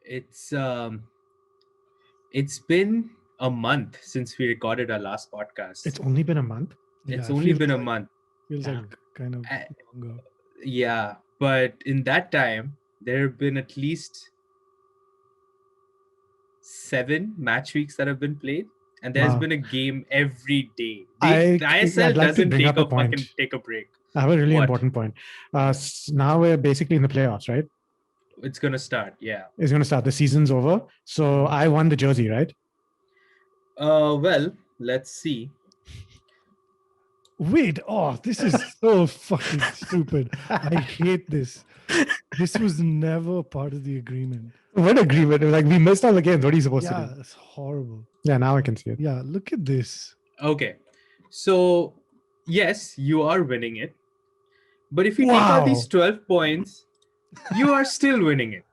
It's it's been a month since we recorded our last podcast. It's only been a month. It's Yeah, only feels been a like month. feels Damn. like kind of Uh, longer. yeah, but in that time there have been at least 7 match weeks that have been played, and there's Wow. been a game every day. I'd The ISL like to doesn't bring take up a a point. fucking take a break. I have a really What? important point. Now we're basically in the playoffs, right? It's gonna start. Yeah. It's going to start. The season's over. So I won the jersey, right? Well, let's see. Wait, this is so fucking stupid. I hate this. This was never part of the agreement. What agreement? Like we missed all the games. What are you supposed to Yeah, do? it's horrible. Yeah, now I can see it. Yeah, look at this. Okay. So yes, you are winning it. But if you take out these Wow. 12 points, you are still winning it.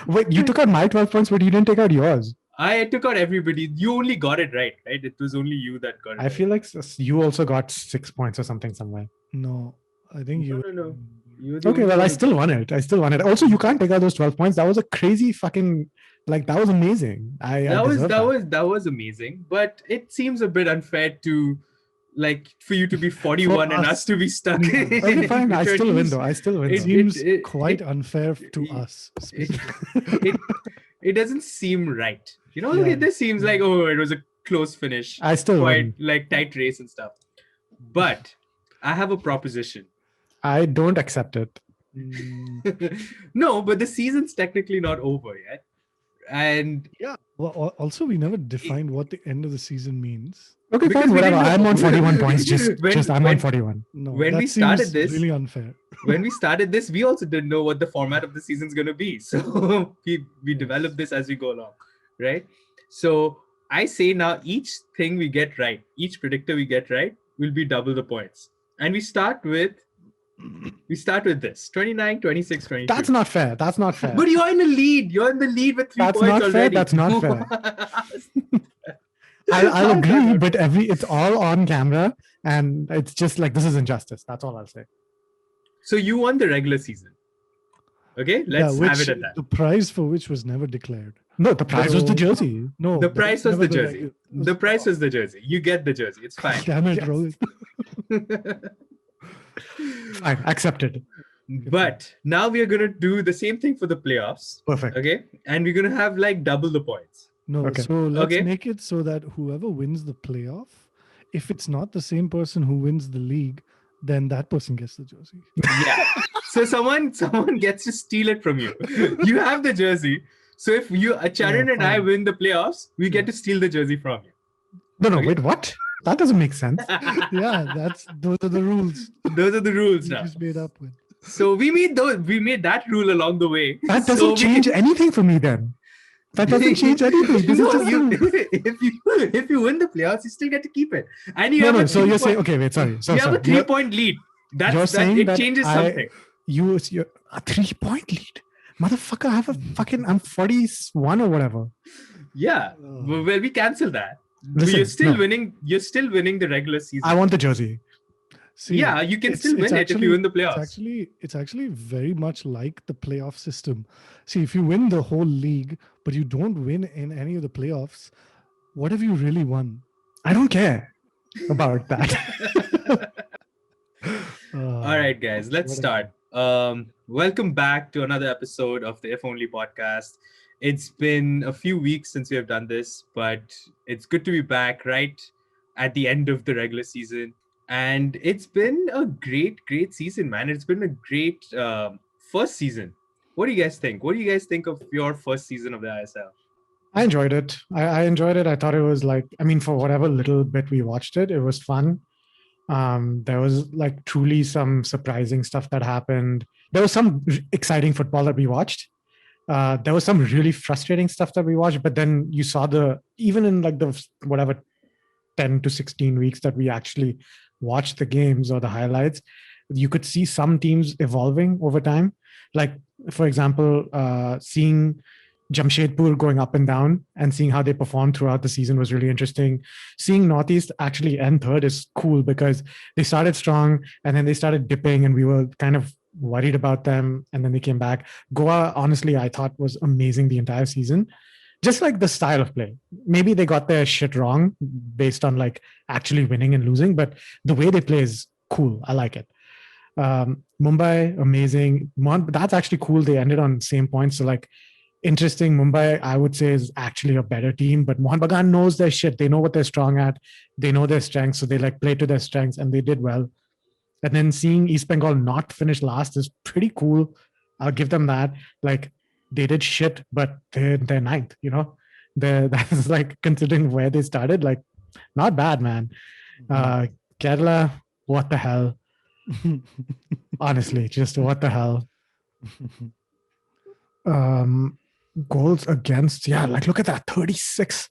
Wait, you took out my 12 points, but you didn't take out yours. I took out everybody. You only got it right? It was only you that got it. I feel like you also got 6 points or something somewhere. No, I think you. No. You're the Okay, only well, I one. still won it. Also, you can't take out those 12 points. That was a crazy fucking, like, that was amazing. I deserve That was amazing, but it seems a bit unfair to, like, for you to be 41 and us. us to be stuck. Okay, fine. I still win, though. I still win. It- though. Seems it- quite it- unfair to us. It doesn't seem right. Look Yeah. at this. Seems like, oh, it was a close finish, I still quite win. like tight race and stuff. But I have a proposition. I don't accept it. No, but the season's technically not over yet, and Yeah. Well, also we never defined what the end of the season means. Okay, Because fine, we whatever. didn't I'm know- on 41 points. Just I'm when- on 41. No, When that we started seems this- really unfair. when we started this, we also didn't know what the format of the season's going to be. So we developed this as we go along, right? So I say now each thing we get right, each predictor we get right will be double the points. And we start with this 29, 26, 22. That's not fair. That's not fair. But you're in the lead. You're in the lead with 3 That's points not fair. already. That's not fair. I'll agree, but it's all on camera, and it's just like, this is injustice. That's all I'll say. So you won the regular season. Okay, let's have it at that. The prize for which was never declared. No, the prize was the So- jersey. No, The that price was never the jersey. regu- The price was the jersey. You get the jersey. It's fine. Damn it, Yes. Rohit. Fine, accepted. But now we are going to do the same thing for the playoffs. Perfect. Okay, and we're going to have like double the points. No, Okay. so let's Okay. make it so that whoever wins the playoff, if it's not the same person who wins the league, then that person gets the jersey. Yeah. So someone gets to steal it from you. You have the jersey. So if Charan Yeah, and I fine. win the playoffs, we get Yeah. to steal the jersey from you. No, Okay. wait, what? That doesn't make sense. Yeah, those are the rules Those are the rules we now. just made up with. So we made that rule along the way. That So doesn't we change can- anything for me then. That doesn't change anything. This No, is just if you win the playoffs, you still get to keep it. And you have no. a So you're 3-point saying, okay, wait, sorry. So you have a sorry. 3-point lead. you're saying It that changes I- something. You're a 3-point lead. Motherfucker, I have I'm 41 or whatever. Yeah. Oh. Well, we cancel that. Listen, You're still no. winning. You're still winning the regular season. I want the jersey. See, Yeah, you can it's- still it's win it if you win the playoffs. It's actually very much like the playoff system. See, if you win the whole league, but you don't win in any of the playoffs, what have you really won? I don't care about that. All right, guys, let's Whatever. start. Welcome back to another episode of the If Only podcast. It's been a few weeks since we have done this, but it's good to be back right at the end of the regular season. And it's been a great season, man. It's been a great first season. What do you guys think? What do you guys think of your first season of the ISL? I enjoyed it. I enjoyed it. I thought it was like, I mean, for whatever little bit we watched it, it was fun. There was like truly some surprising stuff that happened. There was some exciting football that we watched. There was some really frustrating stuff that we watched, but then you saw even in like the whatever 10 to 16 weeks that we actually watched the games or the highlights, you could see some teams evolving over time. Like, for example, seeing Jamshedpur going up and down and seeing how they performed throughout the season was really interesting. Seeing Northeast actually end third is cool because they started strong and then they started dipping and we were kind of worried about them, and then they came back. Goa, honestly, I thought was amazing the entire season. Just like the style of play. Maybe they got their shit wrong based on like actually winning and losing, but the way they play is cool. I like it. Mumbai, amazing. That's actually cool. They ended on same points. So like interesting. Mumbai, I would say, is actually a better team, but Mohan Bagan knows their shit. They know what they're strong at. They know their strengths. So they like play to their strengths and they did well. And then seeing East Bengal not finish last is pretty cool. I'll give them that. Like they did shit, but they're ninth, you know? That's like considering where they started, like not bad, man. Kerala, what the hell? Honestly, just what the hell? Goals against, yeah, like look at that, 36.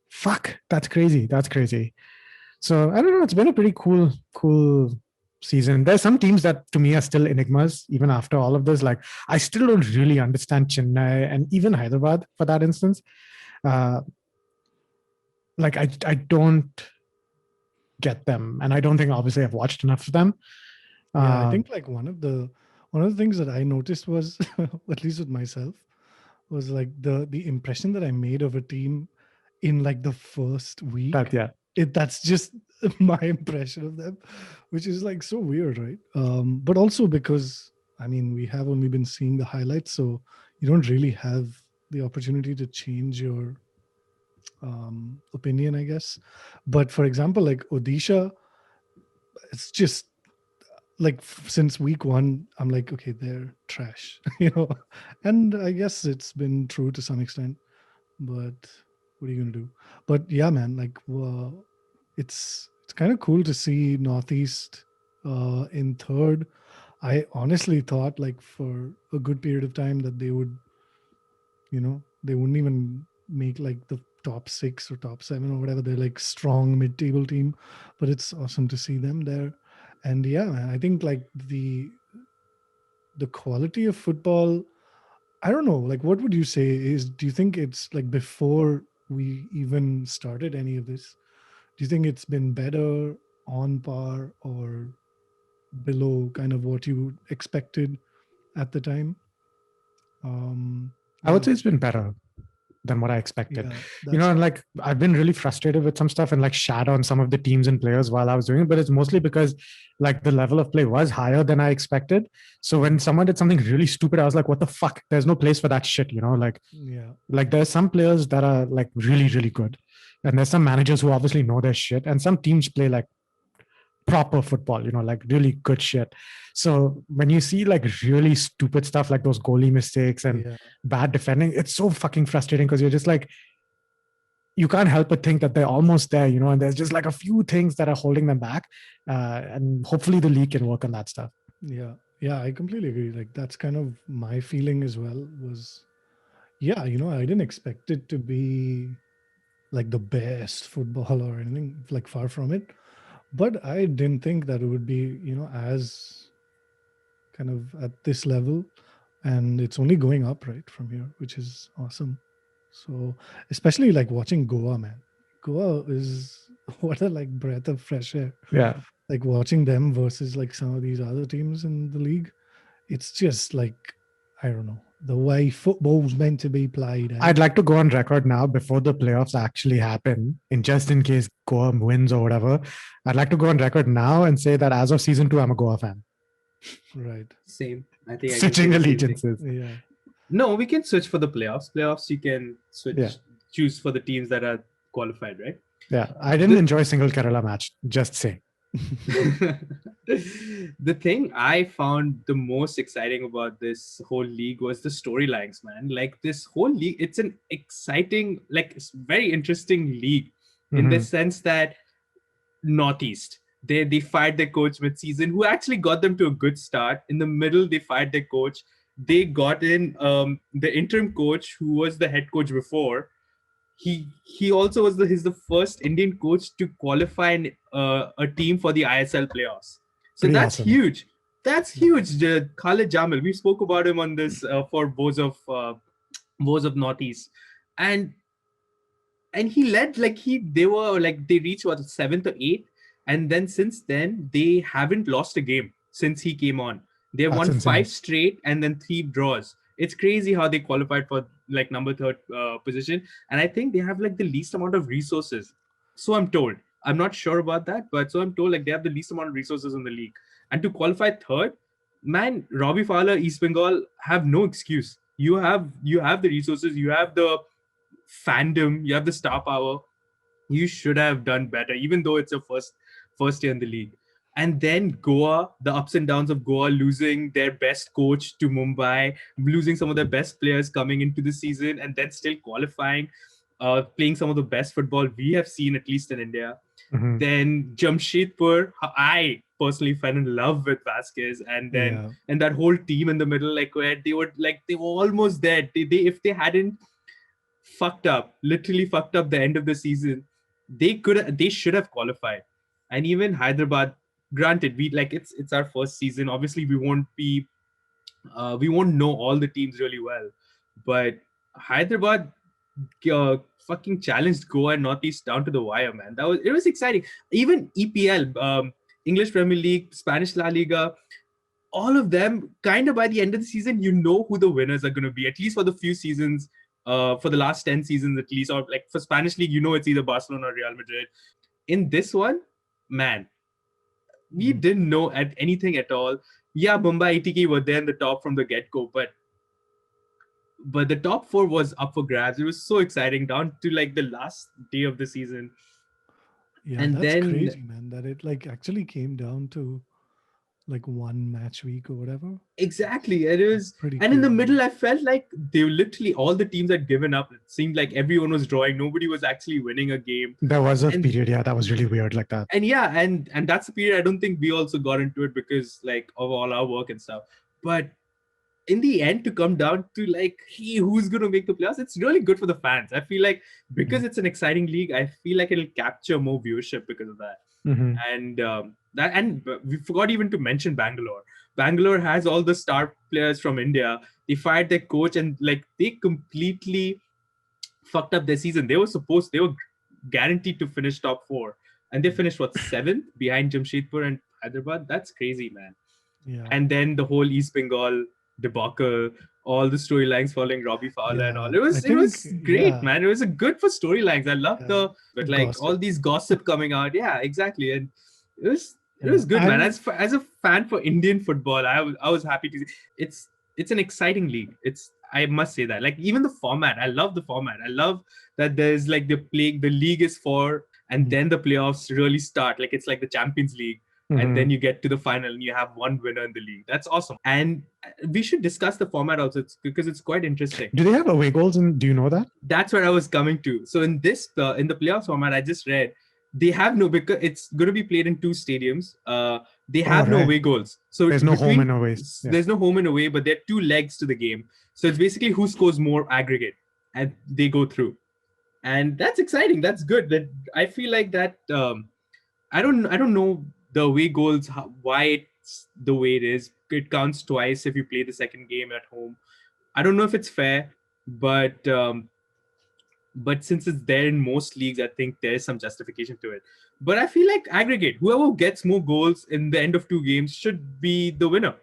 Fuck, that's crazy. That's crazy. So I don't know. It's been a pretty cool season. There's some teams that to me are still enigmas, even after all of this. Like I still don't really understand Chennai and even Hyderabad for that instance. Like I don't get them, and I don't think obviously I've watched enough of them. Yeah, I think like one of the things that I noticed was, at least with myself, was like the impression that I made of a team in like the first week. That's just my impression of them, which is like so weird, right? But also because I mean we have only been seeing the highlights, so you don't really have the opportunity to change your opinion, I guess. But for example, like Odisha, it's just like since week one, I'm like, okay, they're trash, you know. And I guess it's been true to some extent, but what are you gonna do? But yeah, man, like it's kind of cool to see Northeast in third. I honestly thought like for a good period of time that they would, you know, they wouldn't even make like the top 6 or top 7 or whatever. They're like strong mid-table team, but it's awesome to see them there. And yeah, man, I think like the quality of football, I don't know, like what would you say is, do you think it's like before we even started any of this, do you think it's been better, on par, or below kind of what you expected at the time? I would say it's been better than what I expected. Yeah, you know, and like I've been really frustrated with some stuff and like shat on some of the teams and players while I was doing it, but it's mostly because like the level of play was higher than I expected. So when someone did something really stupid, I was like, what the fuck? There's no place for that shit, you know? Like there's some players that are like really good. And there's some managers who obviously know their shit. And some teams play like proper football, you know, like really good shit. So when you see like really stupid stuff like those goalie mistakes and bad defending, it's so fucking frustrating because you're just like, you can't help but think that they're almost there, you know, and there's just like a few things that are holding them back. And hopefully the league can work on that stuff. Yeah, I completely agree. Like that's kind of my feeling as well was, yeah, you know, I didn't expect it to be like the best football or anything, like far from it. But I didn't think that it would be, you know, as kind of at this level. And it's only going up right from here, which is awesome. So especially like watching Goa, man. Goa is what a like breath of fresh air. Yeah. Like watching them versus like some of these other teams in the league. It's just like, I don't know, the way football's meant to be played. I'd like to go on record now before the playoffs actually happen, in just in case Goa wins or whatever. I'd like to go on record now and say that as of season 2, I'm a Goa fan. Right. Same. I think switching allegiances. Yeah. No, we can switch for the playoffs. Playoffs, you can switch, choose for the teams that are qualified, right? Yeah, I didn't enjoy a single Kerala match. Just saying. The thing I found the most exciting about this whole league was the storylines, man. Like this whole league, it's an exciting, like it's very interesting league in the sense that Northeast, they fired their coach mid-season, who actually got them to a good start. In the middle, they fired their coach. They got in the interim coach, who was the head coach before. He also was he's the first Indian coach to qualify a team for the ISL playoffs. So pretty that's awesome. huge. That's huge. Khalid Jamil, we spoke about him on this for Bows of Northeast, and he led like they were like they reached what 7th or 8th, and then since then they haven't lost a game since he came on. They have That's won insane. 5 straight and then 3 draws. It's crazy how they qualified for like number third position, and I think they have like the least amount of resources. So I'm told. I'm not sure about that, but so I'm told like they have the least amount of resources in the league, and to qualify third, man, Robbie Fowler, East Bengal have no excuse. You have the resources, you have the fandom, you have the star power. You should have done better, even though it's your first year in the league. And then Goa, the ups and downs of Goa losing their best coach to Mumbai, losing some of their best players coming into the season, and then still qualifying, playing some of the best football we have seen, at least in India. Mhm. Then Jamshedpur, I personally fell in love with Vasquez, and then Yeah. and that whole team in the middle, like where they were almost there. They if they hadn't literally fucked up the end of the season, they should have qualified. And even Hyderabad, granted, we like it's our first season. Obviously, we won't know all the teams really well, but Hyderabad fucking challenged Goa and Northeast down to the wire, man. It was exciting. Even EPL, English Premier League, Spanish La Liga, all of them, kind of by the end of the season, you know who the winners are going to be, at least for the few seasons, for the last 10 seasons at least, or like for Spanish League, you know it's either Barcelona or Real Madrid. In this one, man, we didn't know at anything at all. Yeah, Mumbai ATK were there in the top from the get-go, but the top four was up for grabs. It was so exciting down to like the last day of the season. Yeah, And that's then crazy, man. That it like actually came down to like one match week or whatever. exactly, it was. Pretty And in the crazy. middle, I felt like they were literally all the teams had given up. It seemed like everyone was drawing. Nobody was actually winning a game. There was a And period, yeah, that was really weird like that. and yeah, and that's the period I don't think we also got into it because like of all our work and stuff. But in the end, to come down to like, hey, who's going to make the playoffs? It's really good for the fans. I feel like because it's an exciting league, I feel like it'll capture more viewership because of that. Mhm. And we forgot even to mention Bangalore. Bangalore has all the star players from India. They fired their coach and like they completely fucked up their season. They were guaranteed to finish top four, and they finished what, seventh behind Jamshedpur and Hyderabad. That's crazy, man. Yeah. And then the whole East Bengal debacle, all the storylines following Robbie Fowler and all. Yeah, I It was think, great, yeah, man. It was a good for storylines. I love yeah, but like gossip. all these gossip coming out. Yeah, exactly. And it Yeah, was good, man. and As a fan for Indian football, I was happy to see. It's an exciting league. I must say that. Like even the format, I love the format. I love that there's like the league is four, and then the playoffs really start. Like it's like the Champions League, and then Mhm. you get to the final and you have one winner in the league. That's awesome. And we should discuss the format also, because it's quite interesting. Do they have away goals? And do you know that? That's where I was coming to. So in in the playoffs format, I just read they have no, because it's going to be played in two stadiums. They have no right. away goals. So There's no home and away. Yeah. there's no home and away, but there are two legs to the game. So it's basically who scores more aggregate, and they go through. And that's exciting. That's good. That I feel like that. I don't know the away goals, why it's the way it is. It counts twice if you play the second game at home. I don't know if it's fair, but since it's there in most leagues, I think there is some justification to it. But I feel like aggregate, whoever gets more goals in the end of two games should be the winner.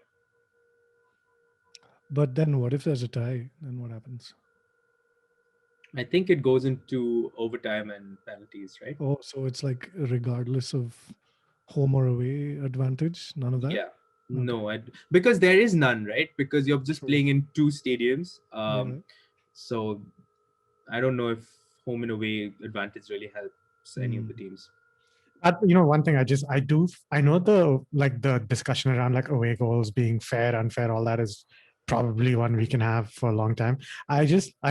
but then what if there's a tie? Then what happens? I think it goes into overtime and penalties, right? Oh, so it's like regardless of home or away advantage, none of that. Yeah. No, because there is none, right? Because you're just True. playing in two stadiums. Yeah. So I don't know if home and away advantage really helps any of the teams. But one thing I know the discussion around like away goals being fair, unfair, all that is probably one we can have for a long time. I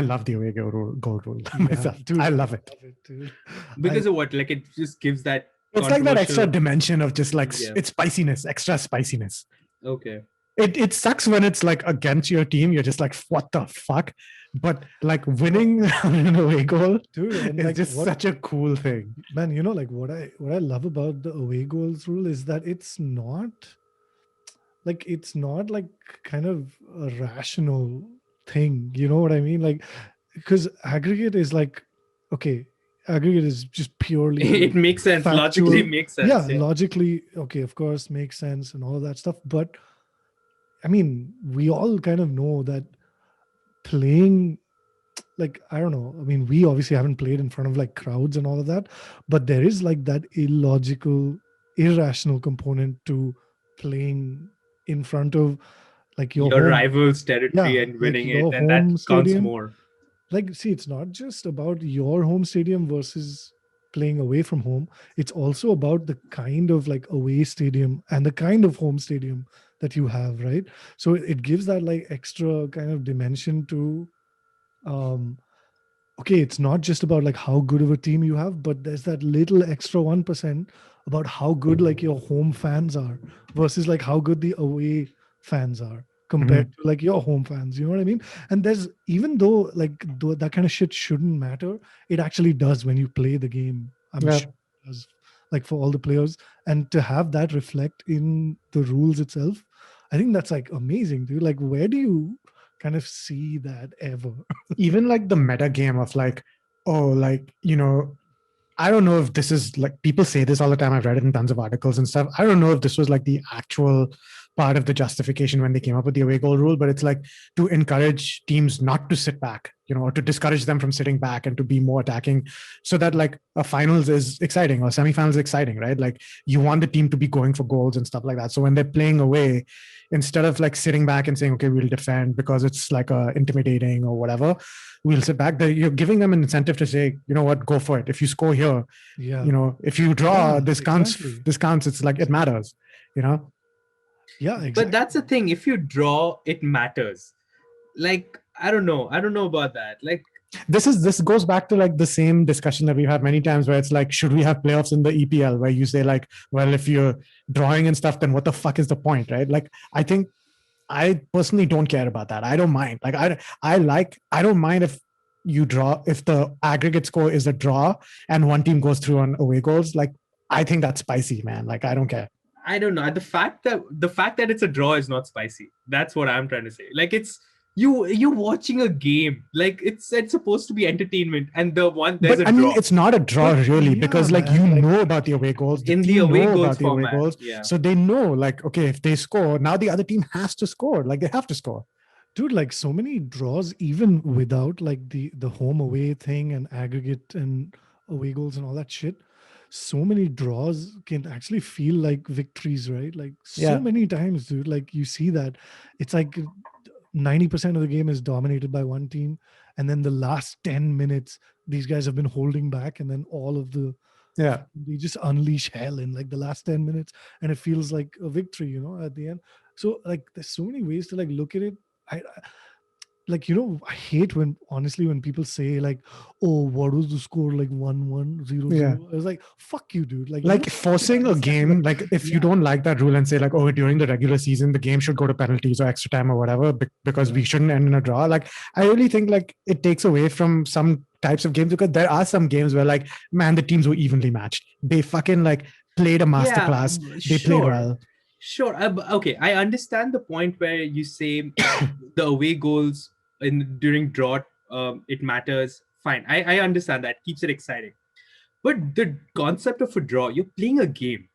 love the away goal rule myself. Dude, I love it. Dude. Because of what? Like it just gives that. It's like that extra controversial- dimension of just like Yeah. it's spiciness, extra spiciness. Okay. It sucks when it's like against your team. You're just like, what the fuck? But like winning on an away goal Dude, and is like just such a cool thing. man, like what I love about the away goals rule is that it's not like kind of a rational thing. You know what I mean? Like because aggregate is like, okay, aggregate is just purely It makes sense. factual. Logically makes sense. Yeah, logically, okay, of course, makes sense and all of that stuff. But I mean, we all kind of know that playing, like, I don't know. I mean, we obviously haven't played in front of like crowds and all of that, but there is like that illogical, irrational component to playing in front of like your Your home, rival's territory yeah, and like winning it, your and that home counts stadium. more. Like, see, it's not just about your home stadium versus playing away from home. It's also about the kind of like away stadium and the kind of home stadium that you have, right? So it gives that like extra kind of dimension to, um okay, it's not just about like how good of a team you have, but there's that little extra 1% about how good like your home fans are versus like how good the away fans are compared Mhm. to like your home fans. You know what I mean? And there's, even though like that kind of shit shouldn't matter, it actually does when you play the game. I'm Yeah. sure it does, like for all the players. And to have that reflect in the rules itself, I think that's like amazing, dude. Like, where do you kind of see that ever? Even like the meta game of like, oh, like, I don't know if this is like, people say this all the time. I've read it in tons of articles and stuff. I don't know if this was like the actual part of the justification when they came up with the away goal rule, but it's like to encourage teams not to sit back, or to discourage them from sitting back and to be more attacking, so that like a finals is exciting or semifinals is exciting, right? Like you want the team to be going for goals and stuff like that. So when they're playing away, instead of like sitting back and saying, okay, we'll defend because it's like intimidating or whatever, we'll sit back there. You're giving them an incentive to say, you know what, go for it. If you score here, Yeah. if you draw, Yeah, this counts. exactly. This counts. It's like it matters. You know. Yeah, But exactly. that's the thing. If you draw, it matters. Like, I don't know. I don't know about that. Like, This goes back to like the same discussion that we've had many times, where it's like, should we have playoffs in the EPL? Where you say like, well, if you're drawing and stuff, then what the fuck is the point, right? Like, I think I personally don't care about that. I don't mind. Like, I don't mind if you draw, if the aggregate score is a draw and one team goes through on away goals. Like, I think that's spicy, man. Like, I don't care. I don't know. The fact that it's a draw is not spicy. That's what I'm trying to say. Like, it's you're watching a game. Like, it's supposed to be entertainment, and there's But a I mean, draw it's not a draw But really, yeah, because like man, like, about the away goals, the in the team away know goals about the away format. goals, Yeah. so they know like, okay, if they score, now the other team has to score. Like they have to score. dude, like so many draws, even without like the home away thing and aggregate and away goals and all that shit. So many draws can actually feel like victories, right? Like so Yeah, many times, dude. Like you see that it's like 90% of the game is dominated by one team, and then the last 10 minutes these guys have been holding back, and then all of yeah. they just unleash hell in like the last 10 minutes, and it feels like a victory, at the end. So like there's so many ways to like look at it. I like, I hate when, honestly, when people say like, oh, what was the score, like 1-1, 0-0. Yeah. I was like, fuck you, dude. Like, you Like don't fucking forcing a understand, game, like, like if you yeah, don't like that rule and say like, oh, during the regular season the game should go to penalties or extra time or whatever, because yeah, we shouldn't end in a draw. Like I really think like it takes away from some types of games, because there are some games where like, man, the teams were evenly matched. They fucking like played a Yeah, masterclass. They played sure. well. Sure. Okay, I understand the point where you say the away goals during drought, it matters. Fine, I understand that. Keeps it exciting. But the concept of a draw, you're playing a game.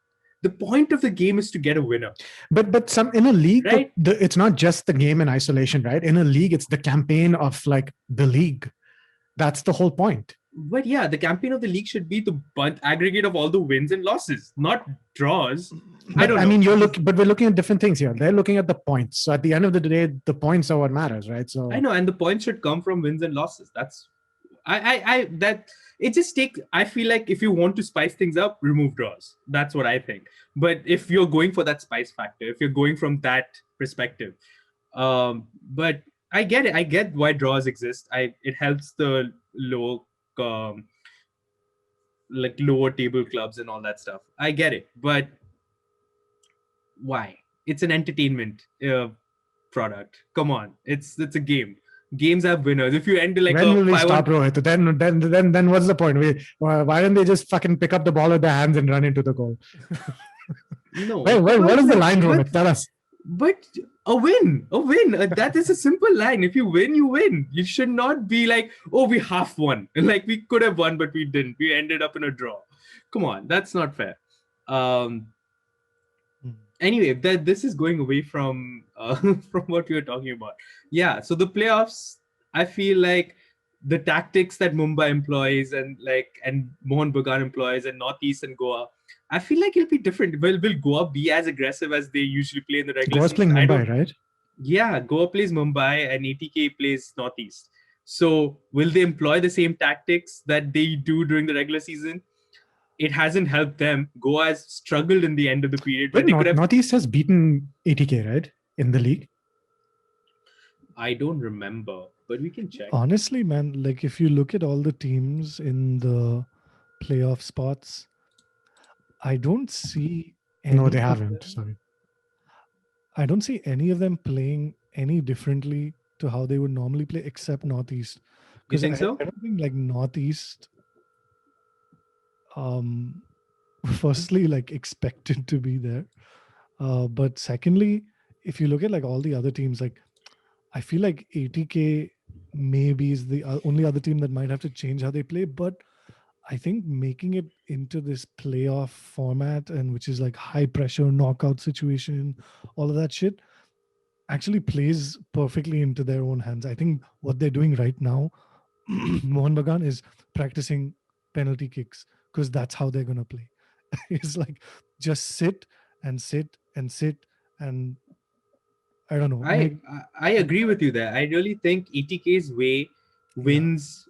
The point of the game is to get a winner, But some in a league, right? it's not just the game in isolation, right? In a league, it's the campaign of like the league. That's the whole point. But yeah, the campaign of the league should be the aggregate of all the wins and losses, not draws. I But don't I know. mean, but we're looking at different things here. They're looking at the points. So at the end of the day, the points are what matters, right? I So know, and the points should come from wins and losses. That's I that it just take. I feel like if you want to spice things up, remove draws. That's what I think. But if you're going for that spice factor, if you're going from that perspective, but I get it. I get why draws exist. It helps the um, lower table clubs and all that stuff. I get it, but why? It's an entertainment product. Come on, it's a game. Games have winners. If you end like when a will we 5-1, stop, Rohit? Then what's the point? Why don't they just fucking pick up the ball with their hands and run into the goal? no, Wait, what because is the like, line, Rohit? Tell us. but a win. That is a simple line. If you win, you win. You should not be like, oh, we half won. Like we could have won, but we didn't. We ended up in a draw. Come on, that's not fair. Um, Hmm. anyway, that this is going away from from what we were talking about. Yeah, so the playoffs, I feel like the tactics that Mumbai employs and Mohan Bagan employs and Northeast and Goa, I feel like it'll be different. Will Goa be as aggressive as they usually play in the regular Goa's playing season? I Mumbai, don't. right? Yeah, Goa plays Mumbai and ATK plays Northeast. So will they employ the same tactics that they do during the regular season? It hasn't helped them. Goa has struggled in the end of the period where But they could have. Northeast has beaten ATK, right, in the league. I don't remember, but we can check. Honestly, man, like if you look at all the teams in the playoff spots, I don't see No, they any of haven't. them. Sorry. I don't see any of them playing any differently to how they would normally play, except Northeast. You Because think I so? don't think like Northeast, um, firstly, like expected to be there. But secondly, if you look at like all the other teams, like I feel like ATK maybe is the only other team that might have to change how they play. But I think making it into this playoff format and which is like high pressure knockout situation, all of that shit actually plays perfectly into their own hands. I think what they're doing right now, Mohan Bagan is practicing penalty kicks because that's how they're gonna play. It's like just sit and sit and sit and I don't know, I maybe I agree with you there. I really think ETK's way yeah, wins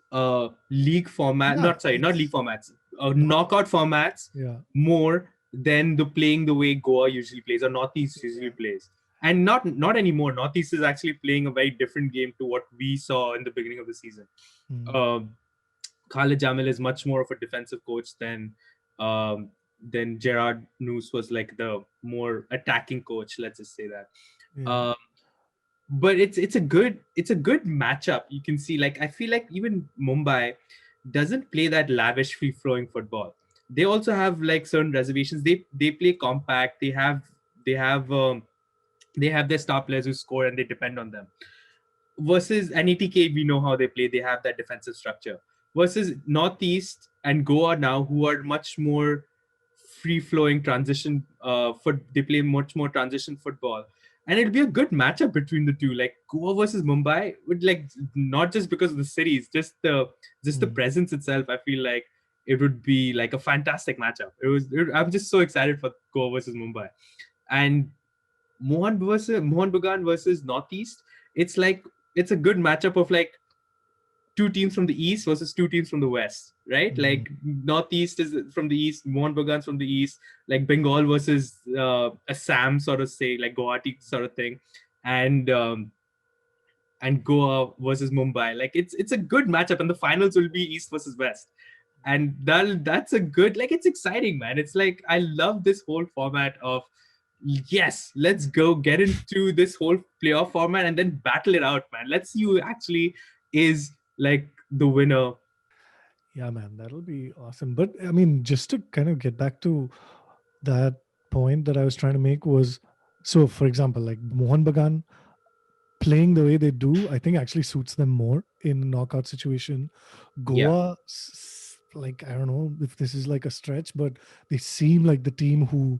league format. yeah, Not league it's formats. not Knockout formats yeah, more than the playing the way Goa usually plays or Northeast usually yeah. plays. And not anymore. Northeast is actually playing a very different game to what we saw in the beginning of the season. Mm, Um Khalid Jamil is much more of a defensive coach than Gerard Noose was like the more attacking coach. Let's just say that. yeah. Um, but it's a good matchup. You can see, like, I feel like even Mumbai doesn't play that lavish, free flowing football. They also have like certain reservations. They play compact. They have they have their star players who score and they depend on them versus NETK, we know how they play. They have that defensive structure. Versus Northeast and Goa now, who are much more free flowing transition. They play much more transition football, and it'll be a good matchup between the two. Like Goa versus Mumbai would like not just because of the cities, just the Mm. presence itself. I feel like it would be like a fantastic matchup. I'm just so excited for Goa versus Mumbai, and Mohan Bagan versus Northeast. It's like it's a good matchup of like two teams from the east versus two teams from the west, right? Mm. Like Northeast is from the east, Mohan Bagan's from the east, like Bengal versus Assam, sort of say like Guwahati sort of thing, and and Goa versus Mumbai. Like it's a good matchup, and the finals will be east versus west, and that's a good, like, it's exciting, man. It's like I love this whole format of, yes, let's go get into this whole playoff format and then battle it out, man. Let's see who actually is like the winner. Yeah, man, that'll be awesome. But I mean, just to kind of get back to that point that I was trying to make was so, for example, like Mohan Bagan playing the way they do, I think actually suits them more in a knockout situation. Yeah. Goa, like, I don't know if this is like a stretch, but they seem like the team who,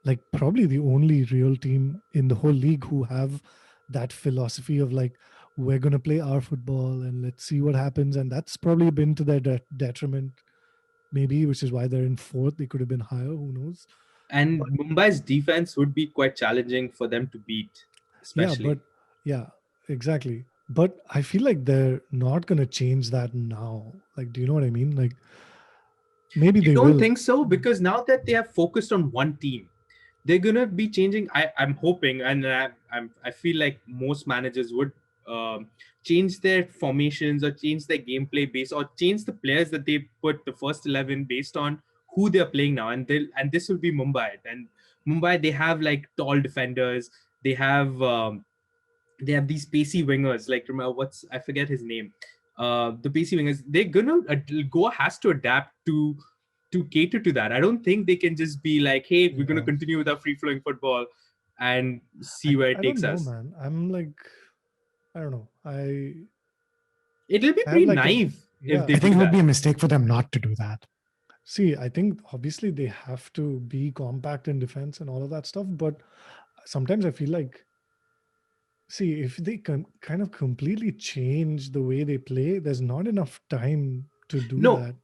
like, probably the only real team in the whole league who have that philosophy of like, we're going to play our football and let's see what happens. And that's probably been to their detriment, maybe, which is why they're in fourth. They could have been higher, who knows? And But Mumbai's defense would be quite challenging for them to beat, yeah, especially. but yeah, exactly. But I feel like they're not going to change that now. Like, do you know what I mean? Like, maybe You they don't will. think so? Because now that they have focused on one team, they're gonna be changing. I'm hoping, and I feel like most managers would change their formations or change their gameplay based, or change the players that they put the first 11 based on who they're playing now. And this will be Mumbai. And Mumbai, they have like tall defenders. They have they have these pacey wingers. Like, remember, what's, I forget his name. The pacey wingers. They're gonna Goa has to adapt to cater to that. I don't think they can just be like, hey, we're gonna Yeah. continue with our free flowing football and see where it I don't takes know, us. man. I'm like, I don't know. It'll be I have pretty like a, naive if yeah, they I do think it would that. be a mistake for them not to do that. See, I think obviously they have to be compact in defense and all of that stuff, but sometimes I feel like, see, if they can kind of completely change the way they play, there's not enough time to do No, that.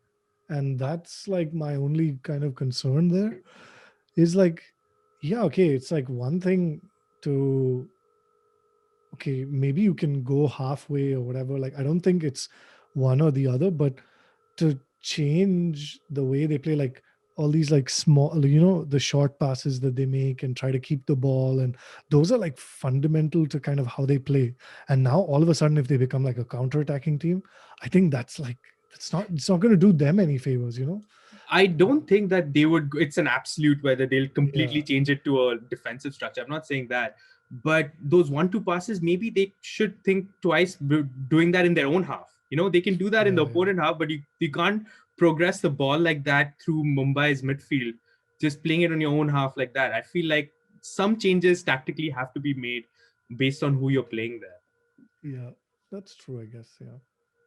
And that's like my only kind of concern there is like, yeah, okay, it's like one thing to, okay, maybe you can go halfway or whatever. Like, I don't think it's one or the other, but to change the way they play, like all these like small, the short passes that they make and try to keep the ball, and those are like fundamental to kind of how they play. And now all of a sudden, if they become like a counter-attacking team, I think that's like, it's not going to do them any favors. I don't think that they would. It's an absolute whether they'll completely Yeah, change it to a defensive structure. I'm not saying that, but those 1-2 passes, maybe they should think twice doing that in their own half. They can do that in the yeah, yeah. opponent half, but you can't progress the ball like that through Mumbai's midfield. Just playing it on your own half like that. I feel like some changes tactically have to be made based on who you're playing there. Yeah, that's true, I guess. Yeah.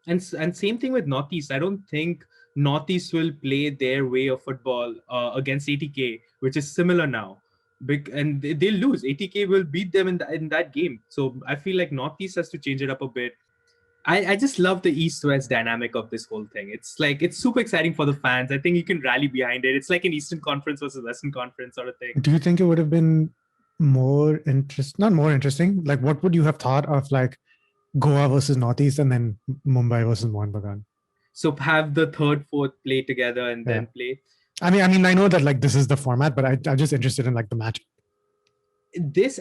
And same thing with Northeast. I don't think Northeast will play their way of football against ATK, which is similar now. And they'll lose. ATK will beat them in that game. So I feel like Northeast has to change it up a bit. I just love the East-West dynamic of this whole thing. It's super exciting for the fans. I think you can rally behind it. It's like an Eastern Conference versus Western Conference sort of thing. Do you think it would have been not more interesting? Like, what would you have thought of like Goa versus Northeast and then Mumbai versus Mohan Bagan? So have the third, fourth play together and Yeah. then play. I know that like this is the format, but I'm just interested in like the match.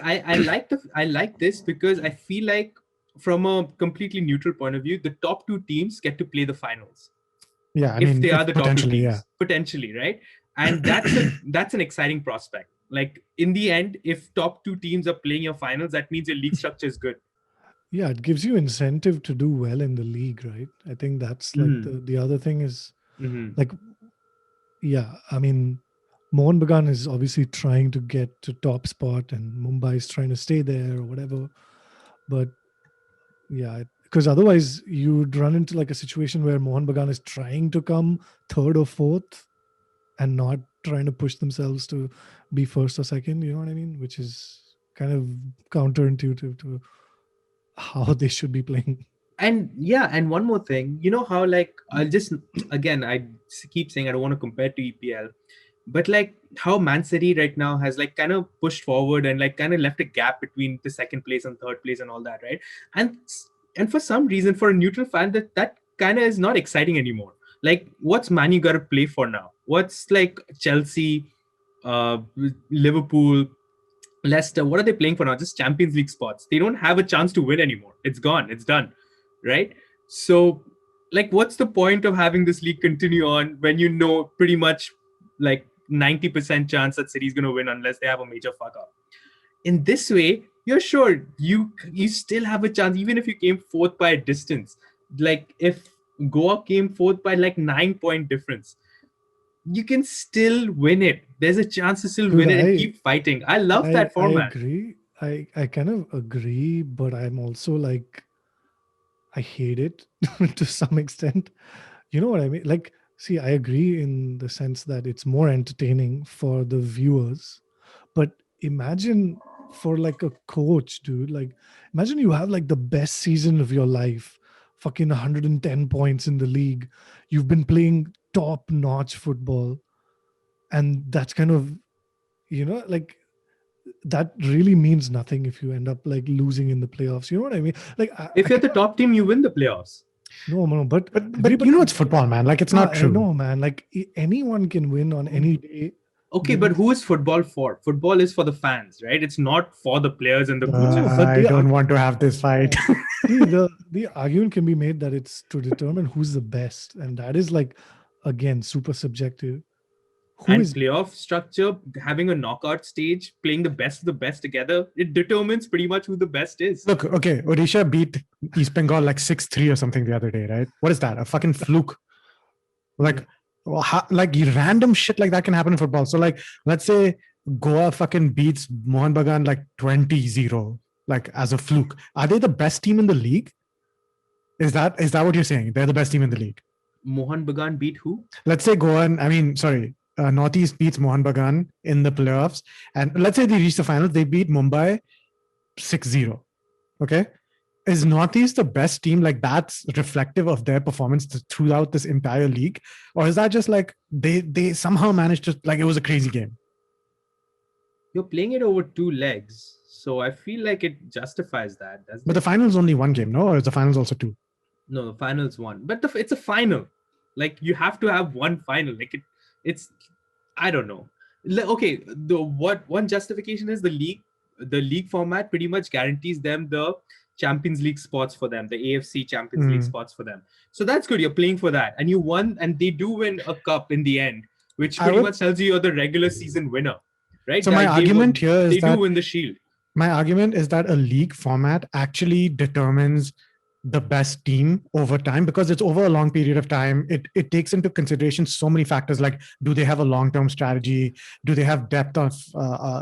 I like this because I feel like from a completely neutral point of view, the top two teams get to play the finals. Yeah, If they are the top two potentially, teams, yeah. potentially, right? And that's an exciting prospect. Like in the end, if top two teams are playing your finals, that means your league structure is good. Yeah, it gives you incentive to do well in the league, right? I think that's like the other thing is like, yeah, I mean, Mohan Bagan is obviously trying to get to top spot and Mumbai is trying to stay there or whatever. But yeah, because otherwise you'd run into like a situation where Mohan Bagan is trying to come third or fourth and not trying to push themselves to be first or second, you know what I mean? Which is kind of counterintuitive to how they should be playing. And one more thing, how like I'll just again I keep saying I don't want to compare to EPL, but like how Man City right now has like kind of pushed forward and like kind of left a gap between the second place and third place and all that, right? And for some reason, for a neutral fan, that kind of is not exciting anymore. Like, what's Man U got to play for now? What's like Chelsea, Liverpool, Leicester? What are they playing for now? Just Champions League spots. They don't have a chance to win anymore. It's gone. It's done, right? So, like, what's the point of having this league continue on when you know pretty much like 90% chance that City's going to win unless they have a major fuck up? In this way, you're sure you still have a chance, even if you came fourth by a distance. Like if Goa came fourth by like 9-point difference, you can still win it. There's a chance to still win it and keep fighting. I love that format. I agree. I kind of agree, but I'm also like, I hate it to some extent. You know what I mean? Like, see, I agree in the sense that it's more entertaining for the viewers, but imagine for like a coach, dude. Like, imagine you have like the best season of your life, fucking 110 points in the league. You've been playing top notch football, and that's kind of, like that really means nothing if you end up like losing in the playoffs. You know what I mean? Like, If you're the top team, you win the playoffs. no, but it's football, man. Like, it's not true. No, man. Like anyone can win on any day. Okay, but who is football for? Football is for the fans, right? It's not for the players and the coaches. I don't want to have this fight. the argument can be made that it's to determine who's the best, and that is like, again, super subjective. Playoff structure, having a knockout stage, playing the best of the best together, it determines pretty much who the best is. Look, okay, Odisha beat East Bengal like 6-3 or something the other day, right? What is that? A fucking fluke. Like, like random shit like that can happen in football. So like, let's say Goa fucking beats Mohan Bagan like 20-0, like as a fluke. Are they the best team in the league? Is that what you're saying? They're the best team in the league? Mohan Bagan beat who? Let's say Northeast beats Mohan Bagan in the playoffs, and let's say they reach the finals, they beat Mumbai 6-0. Okay. Is Northeast the best team? Like that's reflective of their performance throughout this entire league, or is that just like they somehow managed to, like, it was a crazy game? You're playing it over 2 legs, so I feel like it justifies that, doesn't But it? the finals only one game, no? Or is the finals also two? No, the finals one, but it's a final. Like you have to have one final. Like it's I don't know. Okay, the what one justification is the league format pretty much guarantees them the Champions League spots for them, the AFC Champions League spots for them. So that's good. You're playing for that, and you won, and they do win a cup in the end, which pretty much tells you you're the regular season winner, right? So my argument here is they do win the Shield. My argument is that a league format actually determines the best team over time, because it's over a long period of time. It takes into consideration so many factors, like do they have a long-term strategy, do they have depth of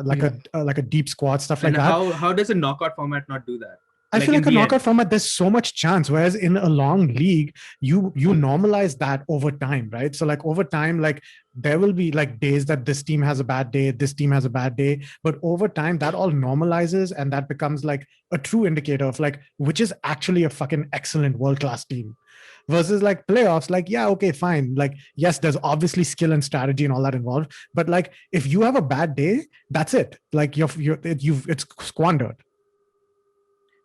like a deep squad, stuff like that. How does a knockout format not do that? I feel like a knockout format, there's so much chance, whereas in a long league, you normalize that over time, right? So like over time, like there will be like days that this team has a bad day, this team has a bad day, but over time that all normalizes, and that becomes like a true indicator of like which is actually a fucking excellent world-class team. Versus like playoffs, like, yeah, okay, fine, like yes, there's obviously skill and strategy and all that involved, but like if you have a bad day, that's it, like it's squandered.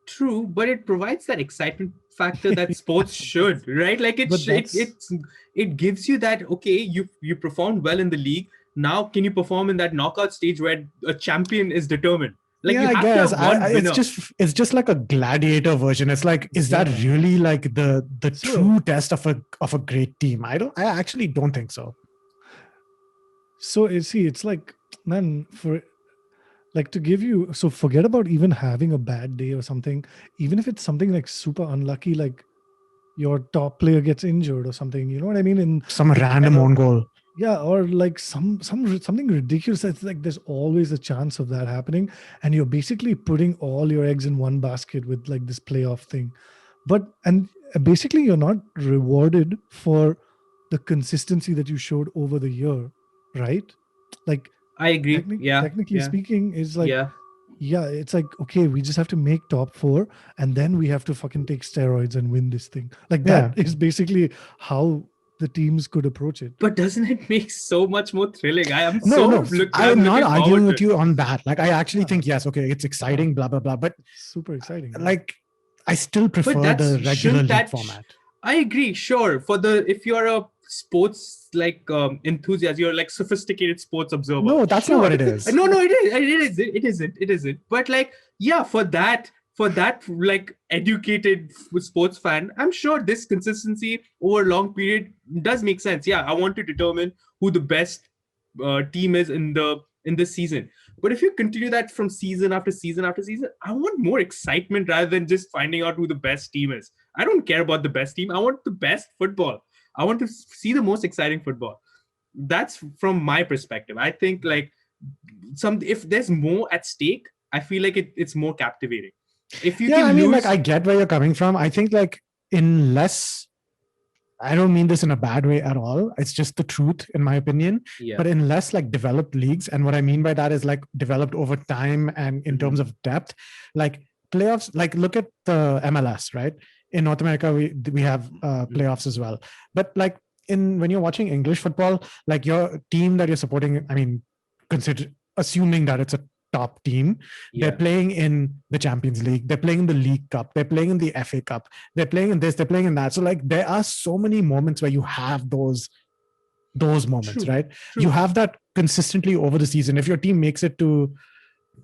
True, but it provides that excitement factor that sports should, right? Like it gives you that, okay, you performed well in the league. Now can you perform in that knockout stage where a champion is determined? Like, yeah, you have I guess to have one winner. It's just like a gladiator version. It's like, is that really like the true test of a great team? I actually don't think so. So it's like, man, for like to give you, so forget about even having a bad day or something. Even if it's something like super unlucky, like your top player gets injured or something, you know what I mean? In some random own goal. Yeah, or like something ridiculous. It's like there's always a chance of that happening, and you're basically putting all your eggs in one basket with like this playoff thing. And basically you're not rewarded for the consistency that you showed over the year, right? Like I agree. Technically speaking, is like, yeah, it's like, okay, we just have to make top 4, and then we have to fucking take steroids and win this thing. Like that is basically how the teams could approach it. But doesn't it make so much more thrilling? I'm not arguing with you on that. Like I actually think, yes, okay, it's exciting, blah blah blah, but super exciting. Like I still prefer the regular league format. I agree, sure. If you're a sports like enthusiast, you're like sophisticated sports observer. No, that's not what it is. No, it isn't. But like, yeah, for that like educated sports fan, I'm sure this consistency over a long period does make sense. Yeah, I want to determine who the best team is in the season. But if you continue that from season after season after season, I want more excitement rather than just finding out who the best team is. I don't care about the best team. I want the best football. I want to see the most exciting football. That's from my perspective. I think like if there's more at stake, I feel like it's more captivating. If you like I get where you're coming from. I think like I don't mean this in a bad way at all. It's just the truth, in my opinion. Yeah. But in less like developed leagues, and what I mean by that is like developed over time and in terms of depth, like playoffs. Like look at the MLS, right? In North America, we have playoffs as well. But like when you're watching English football, like your team that you're supporting, I mean, assuming that it's a top team, they're playing in the Champions League, they're playing in the League Cup, they're playing in the FA Cup, they're playing in this, they're playing in that. So like there are so many moments where you have those moments, right? True. You have that consistently over the season. If your team makes it to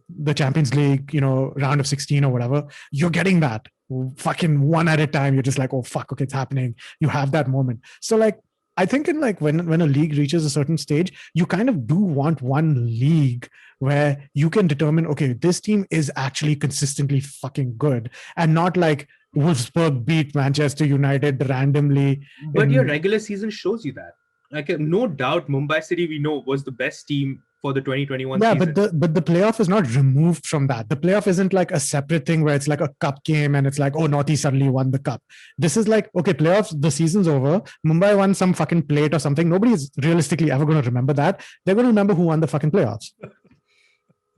the Champions League, round of 16 or whatever, you're getting that fucking one at a time. You're just like, oh fuck, okay, it's happening. You have that moment. So like I think in like when a league reaches a certain stage, you kind of do want one league where you can determine, okay, this team is actually consistently fucking good, and not like Wolfsburg beat Manchester United randomly. But your regular season shows you that. Like no doubt, Mumbai City, we know, was the best team for the 2021 Yeah, season. but the playoff is not removed from that. The playoff isn't like a separate thing where it's like a cup game and it's like, oh, Northeast suddenly won the cup. This is like, okay, playoffs, the season's over. Mumbai won some fucking plate or something. Nobody's realistically ever going to remember that. They're going to remember who won the fucking playoffs.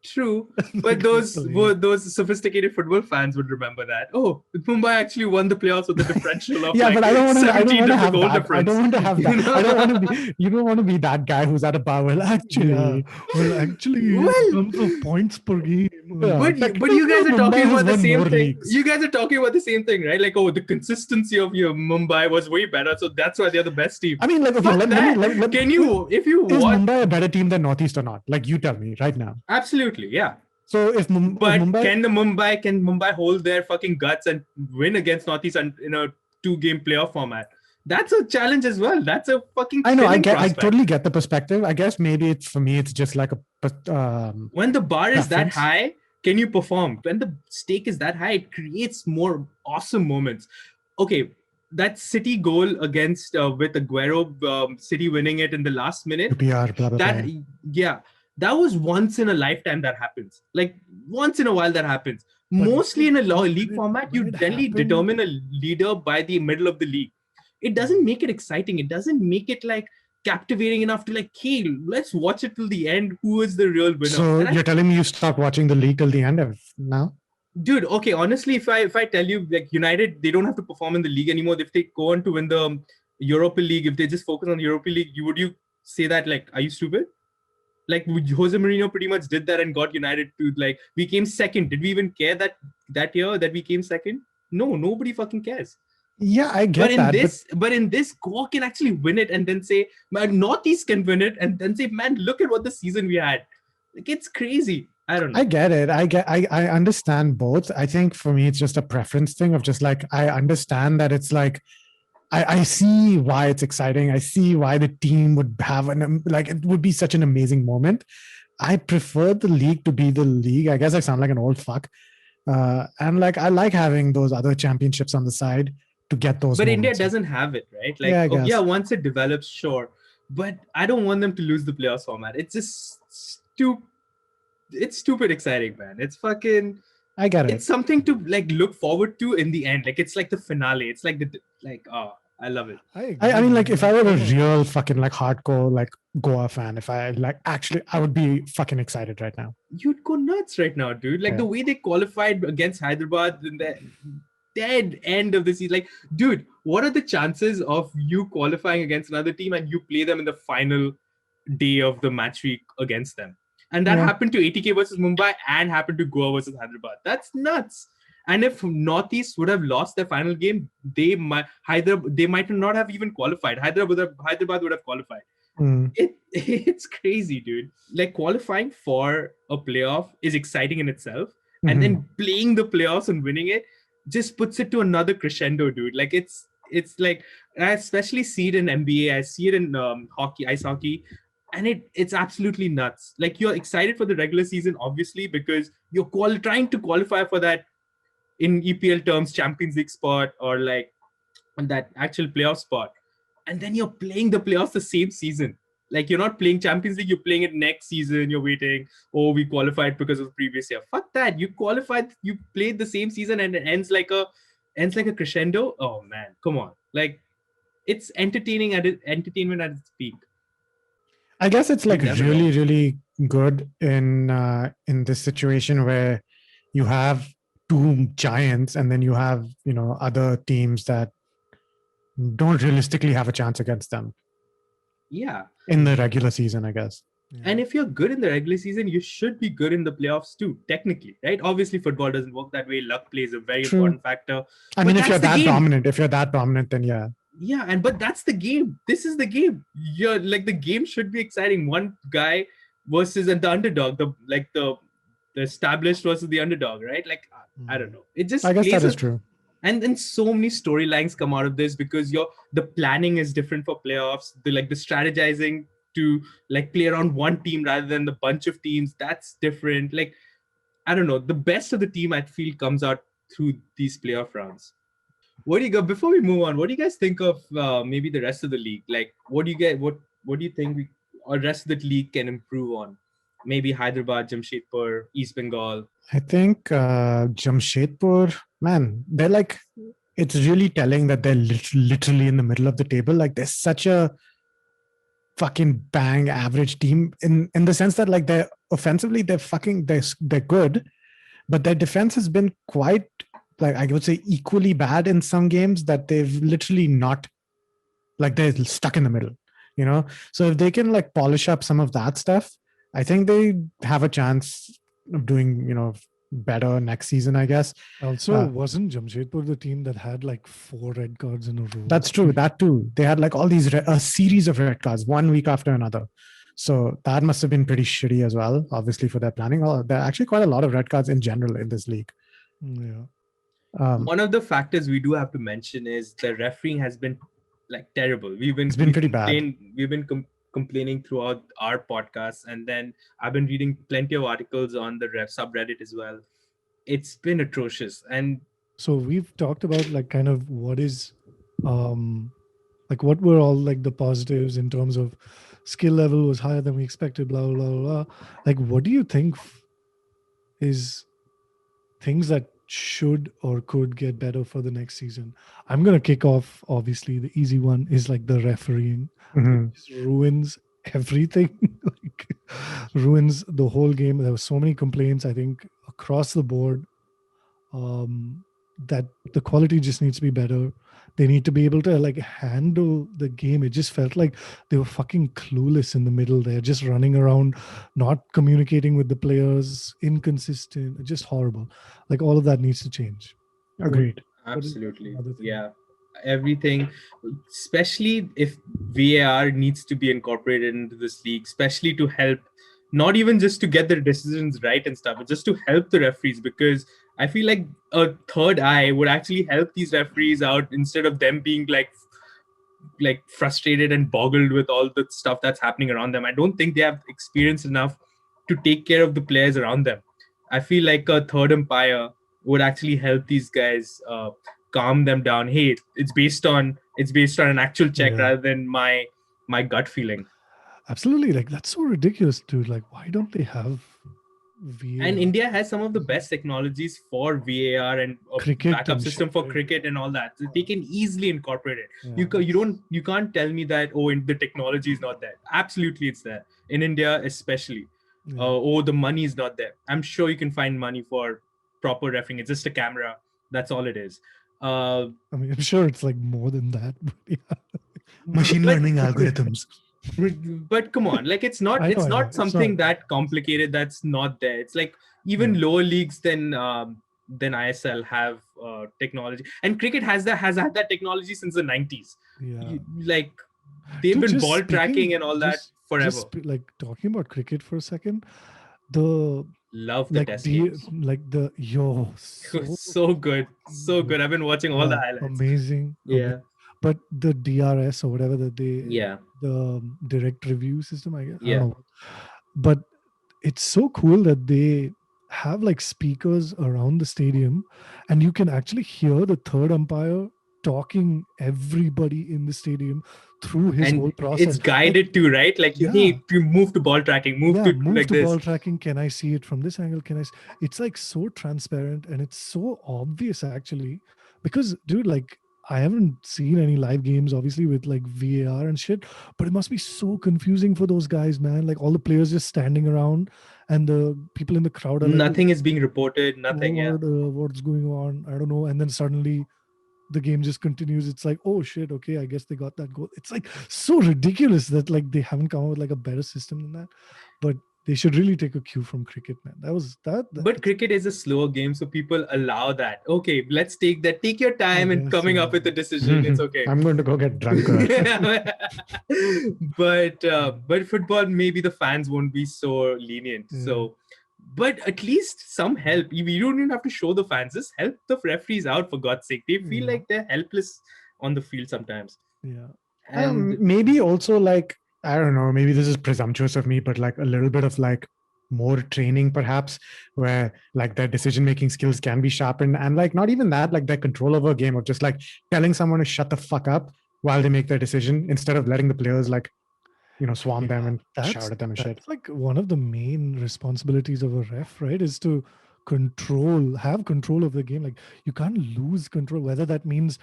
True, Like, but those literally. those sophisticated football fans would remember that. Oh, Mumbai actually won the playoffs with a differential of Yeah, like but I don't want to. I don't 17 want to to the have goal that. I don't difference. want to have You that. I don't want to know? be. You don't want to be that guy who's at a bar. Well, Yeah. actually, Well, actually, in Well, terms of points per game, yeah, but technically, you guys are Mumbai talking has about the won same more thing. leagues. You guys are talking about the same thing, right? Like, oh, the consistency of your Mumbai was way better, so that's why they're the best team. I mean, like, okay, Fuck let that. me. Let, Can you, if you is want, Mumbai a better team than Northeast or not? Like, you tell me right now. absolutely, yeah. So if But Mumbai, can Mumbai hold their fucking guts and win against Northeast in a 2-game playoff format? That's a challenge as well. That's a fucking I know, I prospect. totally get the perspective. I guess maybe it's for me, it's just like When the bar is that preference. high, can you perform? When the stake is that high, it creates more awesome moments. Okay, that City goal against with Aguero, City winning it in the last minute. UPR, blah blah That blah. yeah, that was once in a lifetime that happens. Like once in a while that happens. But Mostly in a when league format, when you it generally happened, determine a leader by the middle of the league. It doesn't make it exciting. It doesn't make it like captivating enough to like, hey, let's watch it till the end. Who is the real winner? So And you're telling me you stopped watching the league till the end of now? dude, okay, honestly, if I tell you like United, they don't have to perform in the league anymore. If they go on to win the Europa League, if they just focus on the Europa League, would you say that like, are you stupid? Like Jose Mourinho pretty much did that and got United to like, we came second. Did we even care that year that we came second? No, nobody fucking cares. Yeah, I But get in that. this, Goa can actually win it and then say, man, Northeast can win it and then say, man, look at what the season we had. Like it's crazy. I don't know. I get it. I understand both. I think for me, it's just a preference thing of just like, I understand that it's like, I see why it's exciting. I see why the team would have like, it would be such an amazing moment. I prefer the league to be the league. I guess I sound like an old fuck. And like, I like having those other championships on the side to get those But India moments. doesn't have it, right? Like, Yeah, I oh, guess. yeah, once it develops, sure. But I don't want them to lose the playoffs format. It's just stupid. It's stupid exciting, man. It's fucking. I get It's it. something to like look forward to in the end. Like it's like the finale. It's like oh, I love it. I agree, I mean, like, man. if I were a Come on. real fucking like hardcore like Goa fan, if I like actually, I would be fucking excited right now. You'd go nuts right now, dude. Like Yeah. the way they qualified against Hyderabad in the dead end of the season. Like, dude, what are the chances of you qualifying against another team and you play them in the final day of the match week against them? And that Yeah. happened to ATK versus Mumbai and happened to Goa versus Hyderabad. That's nuts. And if Northeast would have lost their final game, they might not have even qualified. Hyderabad would have qualified. Mm. It's crazy, dude. Like qualifying for a playoff is exciting in itself, and Mhm. then playing the playoffs and winning it just puts it to another crescendo, dude. Like it's like, I especially see it in NBA. I see it in ice hockey, and it's absolutely nuts. Like you're excited for the regular season, obviously, because you're trying to qualify for that, in EPL terms, Champions League spot or like that actual playoff spot. And then you're playing the playoffs the same season. Like you're not playing Champions League, you're playing it next season. You're waiting. Oh, we qualified because of the previous year. Fuck that. You qualified. You played the same season, and it ends like a crescendo. Oh man, come on. Like it's entertainment at its peak. I guess it's like You never really, know. really good in this situation where you have two giants and then you have, you know, other teams that don't realistically have a chance against them Yeah. in the regular season, I guess. Yeah. And if you're good in the regular season, you should be good in the playoffs too, technically, right? Obviously, football doesn't work that way. Luck plays a very True. important factor. I But mean, if you're that's the that game. dominant, then yeah. Yeah, but that's the game. This is the game. You're like, the game should be exciting. One guy versus the underdog, the established versus the underdog, right? Like I don't know. It just I guess that plays is true. and then so many storylines come out of this because the planning is different for playoffs. The strategizing to like play around one team rather than the bunch of teams, that's different. Like I don't know. The best of the team, I feel, comes out through these playoff rounds. What do you go before we move on? What do you guys think of maybe the rest of the league? Like, what do you get? What do you think or rest of the league can improve on? Maybe Hyderabad, Jamshedpur, East Bengal. I think Jamshedpur, man, they're like, it's really telling that they're literally in the middle of the table. Like, they're such a fucking bang average team in the sense that like they're offensively they're good, but their defense has been quite, like, I would say equally bad in some games, that they've literally not, like, they're stuck in the middle, you know. So if they can like polish up some of that stuff, I think they have a chance of doing, better next season, I guess. Also, wasn't Jamshedpur the team that had like 4 red cards in a row? That's true. That too. They had like all these a series of red cards, one week after another. So that must have been pretty shitty as well, obviously, for their planning. Well, there are actually quite a lot of red cards in general in this league. Yeah. One of the factors we do have to mention is the refereeing has been like terrible. It's been pretty bad. We've been complaining throughout our podcast, and then I've been reading plenty of articles on the subreddit as well. It's been atrocious. And so we've talked about like kind of what is like what were all like the positives in terms of skill level was higher than we expected, blah blah blah blah. Like, what do you think is things that should or could get better for the next season? I'm gonna kick off. Obviously, the easy one is like the refereeing. Mm-hmm. It just ruins everything. Like, ruins the whole game. There were so many complaints, I think, across the board, that the quality just needs to be better. They need to be able to like handle the game. It just felt like they were fucking clueless in the middle there, just running around, not communicating with the players, inconsistent, just horrible. Like, all of that needs to change. Agreed. Absolutely. Yeah. Everything, especially if VAR needs to be incorporated into this league, especially to help, not even just to get their decisions right and stuff, but just to help the referees, because I feel like a third eye would actually help these referees out instead of them being like frustrated and boggled with all the stuff that's happening around them. I don't think they have experience enough to take care of the players around them. I feel like a third umpire would actually help these guys calm them down. Hey, it's based on an actual check rather than my gut feeling. Absolutely. Like, that's so ridiculous, dude. Like, why don't they have VAR? And India has some of the best technologies for VAR and backup system for cricket and all that. So they can easily incorporate it. Yeah. You can't tell me that the technology is not there. Absolutely, it's there in India, especially. Yeah. The money is not there. I'm sure you can find money for proper refereeing. It's just a camera. That's all it is. I mean, I'm sure it's like more than that. But yeah. Machine learning algorithms. But come on, like, it's not something that complicated. That's not there. It's like even lower leagues than ISL have technology, and cricket has had that technology since the 90s. Yeah, like they've been ball tracking and all that forever. Just like talking about cricket for a second, love the test games. So good. I've been watching all the highlights. Amazing. Yeah. But the DRS or whatever the direct review system, I guess. Yeah. I don't know. But it's so cool that they have like speakers around the stadium, and you can actually hear the third umpire talking everybody in the stadium through his whole process. It's guided too, right? Like, hey, you move to ball tracking, move to ball tracking. Can I see it from this angle? It's like so transparent, and it's so obvious actually, because dude, like, I haven't seen any live games, obviously, with like VAR and shit, but it must be so confusing for those guys, man. Like, all the players just standing around, and the people in the crowd are like, nothing is being reported. Nothing. What's going on? I don't know. And then suddenly the game just continues. It's like, oh shit, okay, I guess they got that goal. It's like so ridiculous that like they haven't come up with like a better system than that. But they should really take a cue from cricket, man. But cricket is a slower game, so people allow that. Okay, let's take that. Take your time and coming up with a decision. It's okay. I'm going to go get drunk. But football, maybe the fans won't be so lenient. So, but at least some help. You don't even have to show the fans. Just help the referees out, for God's sake. They feel like they're helpless on the field sometimes. Yeah. And maybe also like, I don't know, maybe this is presumptuous of me, but like a little bit of like more training perhaps, where like their decision-making skills can be sharpened, and like not even that, like their control over a game of just like telling someone to shut the fuck up while they make their decision, instead of letting the players like, swarm them and That's shout at them and shit. that's like one of the main responsibilities of a ref, right? Is to have control of the game. Like you can't lose control, whether that means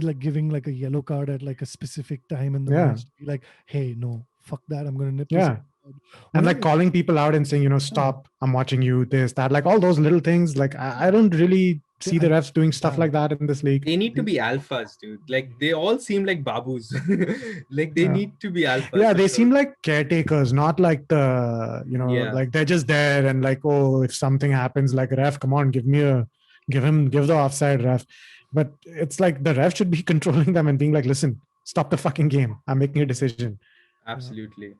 like giving like a yellow card at like a specific time in the Yeah. match. Be like, hey, no, fuck that. I'm gonna nip this. Yeah. And like calling people out and saying, stop, I'm watching you, this, that, like all those little things. Like I don't really see the refs doing stuff like that in this league. They need to be alphas, dude. Like they all seem like babus. Like they need to be alphas. Yeah, they seem like caretakers, not like the, like they're just there and like, oh, if something happens, like ref, come on, give the offside, ref. But it's like the ref should be controlling them and being like, listen, stop the fucking game. I'm making a decision. Absolutely.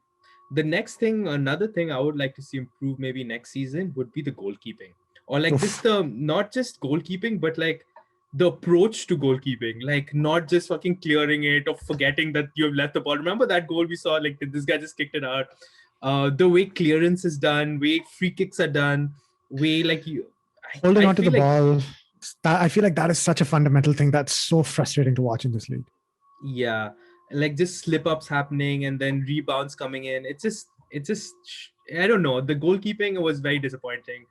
Another thing I would like to see improve maybe next season would be the goalkeeping. Or like not just goalkeeping, but like the approach to goalkeeping, like not just fucking clearing it or forgetting that you have left the ball. Remember that goal we saw, like this guy just kicked it out. The way clearance is done, way free kicks are done, way like you holding onto the ball. I feel like that is such a fundamental thing that's so frustrating to watch in this league. Yeah, like just slip ups happening and then rebounds coming in. It's just I don't know. The goalkeeping was very disappointing.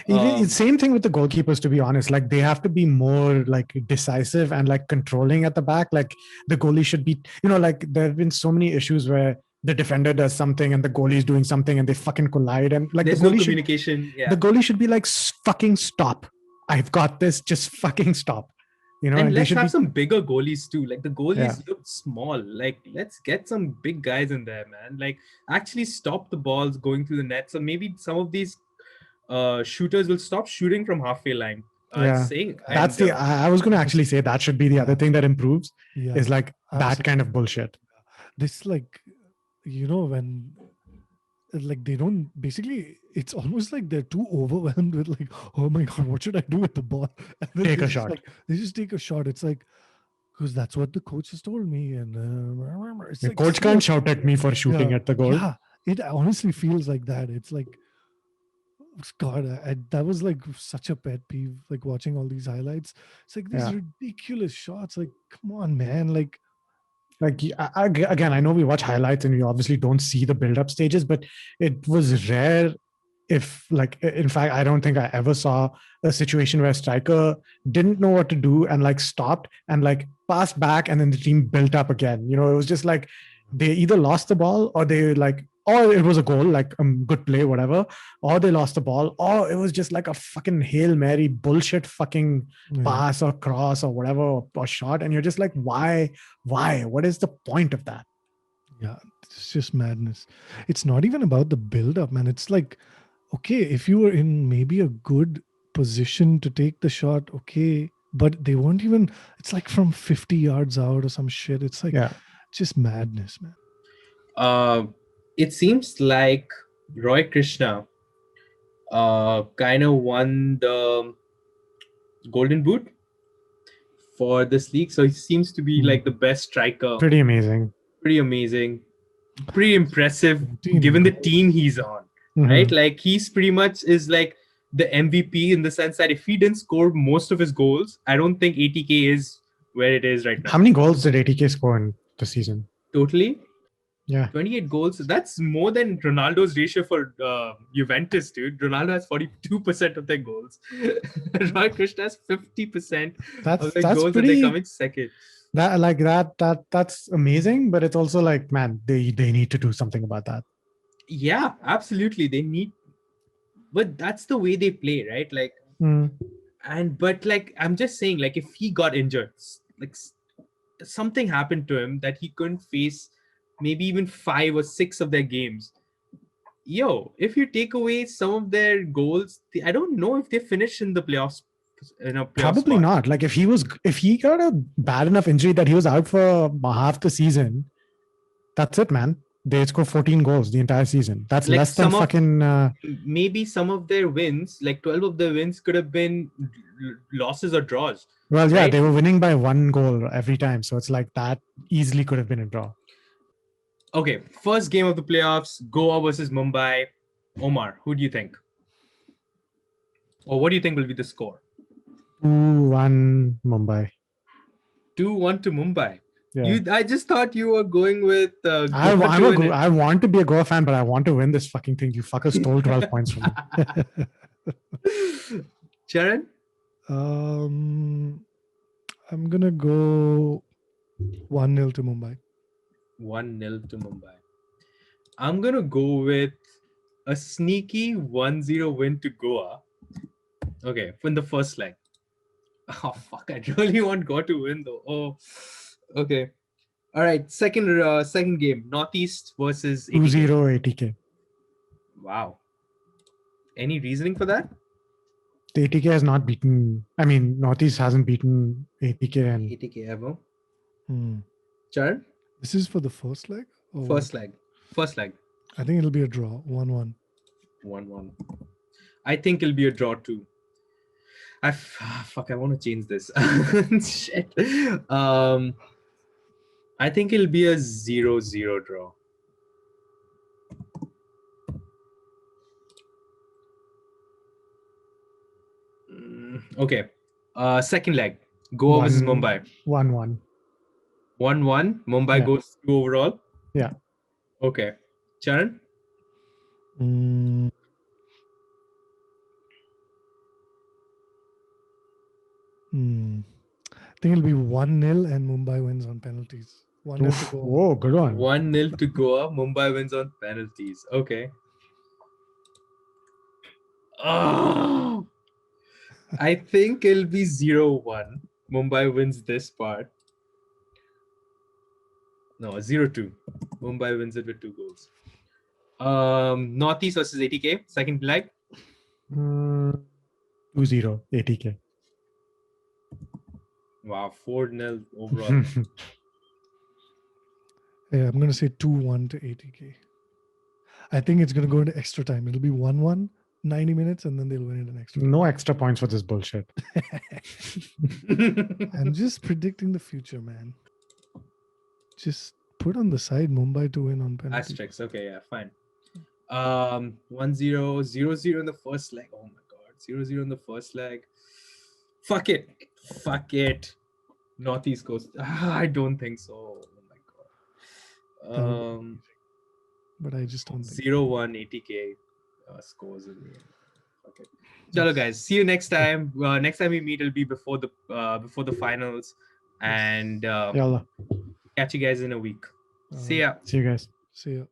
Even same thing with the goalkeepers, to be honest. Like they have to be more like decisive and like controlling at the back. Like the goalie should be, like there have been so many issues where the defender does something and the goalie is doing something and they fucking collide, and like there's the goalie no communication. The goalie should be like, fucking stop. I've got this. Just fucking stop. And let's have some bigger goalies too. Like the goalies look small. Like let's get some big guys in there, man. Like actually stop the balls going through the net. So maybe some of these shooters will stop shooting from halfway line. I was going to actually say that should be the other thing that improves is like that kind of bullshit. This like, when like they don't, basically it's almost like they're too overwhelmed with like, oh my god, what should I do with the ball? And then take a shot. They just take a shot. It's like, because that's what the coach has told me, and the coach can't shout at me for shooting at the goal. Yeah, it honestly feels like that. It's like, God, that was like such a pet peeve, like watching all these highlights. It's like these ridiculous shots. Like, come on, man. Like again, I know we watch highlights and we obviously don't see the build-up stages, but it was rare. If like, in fact, I don't think I ever saw a situation where a striker didn't know what to do and like stopped and like passed back and then the team built up again. It was just like they either lost the ball or they like, or it was a goal, like good play, whatever, or they lost the ball, or it was just like a fucking Hail Mary bullshit fucking pass or cross or whatever, or shot. And you're just like, why? What is the point of that? Yeah, it's just madness. It's not even about the build-up, man. It's like, okay, if you were in maybe a good position to take the shot, okay, but they weren't even, it's like from 50 yards out or some shit. It's like, just madness, man. It seems like Roy Krishna kind of won the Golden Boot for this league. So he seems to be like the best striker. Pretty amazing. Pretty impressive given the team he's on, right? Like he's pretty much is like the MVP in the sense that if he didn't score most of his goals, I don't think ATK is where it is right now. How many goals did ATK score in the season? Totally? Yeah, 28 goals. That's more than Ronaldo's ratio for Juventus, dude. Ronaldo has 42% of their goals. Roy Krishna has 50% of their goals, and they're coming second. That's amazing, but it's also like, man, they need to do something about that. Yeah, absolutely. They need, but that's the way they play, right? Like, but like, I'm just saying, like, if he got injured, like something happened to him that he couldn't face maybe even 5 or 6 of their games. If you take away some of their goals, I don't know if they finish in the playoffs. Probably not. Like if he got a bad enough injury that he was out for half the season, that's it, man. They score 14 goals the entire season. That's like less than fucking. Maybe some of their wins, like 12 of their wins, could have been losses or draws. Well, yeah, right? They were winning by 1 goal every time, so it's like that easily could have been a draw. Okay, first game of the playoffs, Goa versus Mumbai. Omar, who do you think? Or what do you think will be the score? 2-1 Mumbai. 2-1 to Mumbai. Yeah. I just thought you were going with I, Goa I'm to a win Go- it. I want to be a Goa fan, but I want to win this fucking thing. You fuckers stole 12 points from me. Charan? I'm gonna go 1-0 to Mumbai. 1-0 to Mumbai. I'm going to go with a sneaky 1-0 win to Goa. Okay, in the first leg. Oh, fuck. I really want Goa to win, though. Oh, okay. All right. Second game. Northeast versus 80K. 2-0 80K. Wow. Any reasoning for that? The 80K has not beaten, I mean, Northeast hasn't beaten 80K. And 80K ever. Hmm. Charan? This is for the first leg? Or First what? leg. First leg. I think it'll be a draw, 1-1. 1-1. I think it'll be a draw too. Fuck, I want to change this. Shit. I think it'll be a 0-0 draw. Okay. Second leg. Goa versus Mumbai. 1-1. 1-1. Mumbai Yeah. goes through overall. Yeah. Okay. Charan? Mm. I think it'll be 1-0 and Mumbai wins on penalties. 1-0 to Oof. Goa. Whoa, good one. 1-0 to Goa. Mumbai wins on penalties. Okay. Oh, I think it'll be 0-1. Mumbai wins this part. No, 0-2. Mumbai wins it with 2 goals. Northeast versus 80K. Second leg. 2-0 80K. Wow, 4-0 overall. Yeah, I'm going to say 2-1 to 80K. I think it's going to go into extra time. It'll be 1-1, 90 minutes, and then they'll win it in extra time. No extra points for this bullshit. I'm just predicting the future, man. Just put on the side Mumbai to win on penalty. Asterisks. Okay, yeah, fine. 1-0, 0-0 in the first leg. Oh my god, 0-0 in the first leg. Fuck it. Northeast Coast. I don't think so. Oh my god. But I just don't think. 0-1 80K scores in the end. Okay. Chalo guys, see you next time. Next time we meet, it'll be before the finals, and Yalla. catch you guys in a week. See ya. See you guys. See ya.